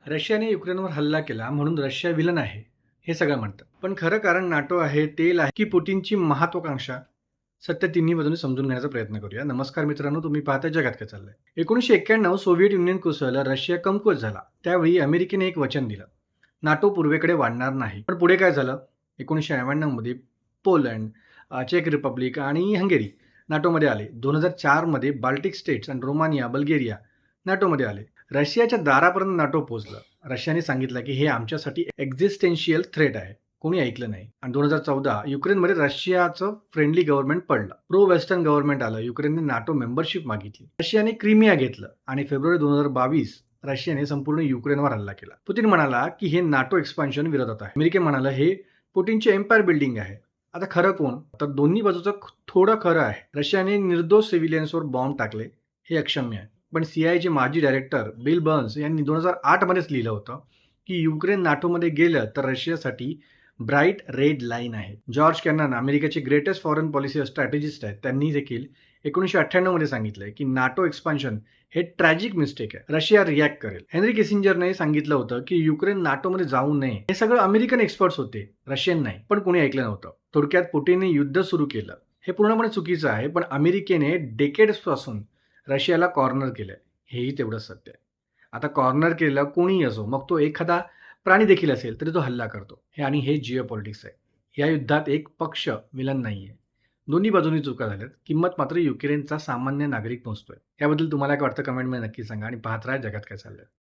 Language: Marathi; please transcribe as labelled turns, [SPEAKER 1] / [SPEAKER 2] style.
[SPEAKER 1] रशियाने युक्रेनवर हल्ला केला म्हणून रशिया विलन आहे, हे सगळं म्हणतात. पण खरं कारण नाटो आहे, तेल आहे की पुटिनची महत्वाकांक्षा? सत्य तिन्ही बाजूंनी समजून घेण्याचा प्रयत्न करूया. नमस्कार मित्रांनो, तुम्ही पाहताय जगात काय चाललंय. 1991 सोव्हिएट युनियन कोसळलं, रशिया कमकुवत झाला. त्यावेळी अमेरिकेने एक वचन दिलं, नाटो पूर्वेकडे वाढणार नाही. पण पुढे काय झालं? 1999 मध्ये पोलंड, चेक रिपब्लिक आणि हंगेरी नाटोमध्ये आले. 2004 मध्ये बाल्टिक स्टेट्स आणि रोमानिया, बल्गेरिया नाटोमध्ये आले. रशियाच्या दारापर्यंत नाटो पोहोचलं. रशियाने सांगितलं की हे आमच्यासाठी एक्झिस्टेन्शियल थ्रेट आहे. कोणी ऐकलं नाही. आणि 2014 युक्रेनमध्ये रशियाचं फ्रेंडली गव्हर्नमेंट पडलं. प्रो वेस्टर्न गव्हर्नमेंट आलं. युक्रेनने नाटो मेंबरशिप मागितली. रशियाने क्रिमिया घेतलं आणि फेब्रुवारी 2022 रशियाने संपूर्ण युक्रेनवर हल्ला केला. पुतिन म्हणाला की हे नाटो एक्सपान्शन विरोधात आहे. अमेरिका म्हणाला हे पुटिनचे एम्पायर बिल्डिंग आहे. आता खरं कोण? तर दोन्ही बाजूचं थोडं खरं आहे. रशियाने निर्दोष सिव्हिलियन्सवर बॉम्ब टाकले, हे अक्षम्य आहे. पण सीआयएचे माजी डायरेक्टर बिल बर्न्स यांनी 2008 मध्येच लिहिलं होतं की युक्रेन नाटोमध्ये गेलं तर रशियासाठी ब्राईट रेड लाईन आहे. जॉर्ज कॅनन अमेरिकेचे ग्रेटेस्ट फॉरेन पॉलिसी स्ट्रॅटेजिस्ट आहेत. त्यांनी देखील 1998 मध्ये सांगितलंय की नाटो एक्सपान्शन हे ट्रॅजिक मिस्टेक आहे. रशिया रिॲक्ट करेल. हेनरी किसिंजरने सांगितलं होतं की युक्रेन नाटोमध्ये जाऊ नये. हे सगळं अमेरिकन एक्सपर्ट्स होते, रशियन नाही. पण कोणी ऐकलं नव्हतं. थोडक्यात पुटिनने युद्ध सुरू केलं. हे पूर्णपणे चुकीचं आहे. पण अमेरिकेने डेकेड्स पासून रशियाला कॉर्नर केलंय, हेही तेवढंच सत्य आहे. आता कॉर्नर केलेला कोणीही असो, मग तो एखादा प्राणी देखील असेल तरी तो हल्ला करतो. हे जिओ पॉलिटिक्स आहे. या युद्धात एक पक्ष विलन नाहीये. दोन्ही बाजूंनी चुका झाल्यात. किंमत मात्र युक्रेनचा सामान्य नागरिक मोजतोय. याबद्दल तुम्हाला काय वाटतं कमेंटमध्ये नक्की सांगा आणि पाहत राहा जगात काय चाललंय.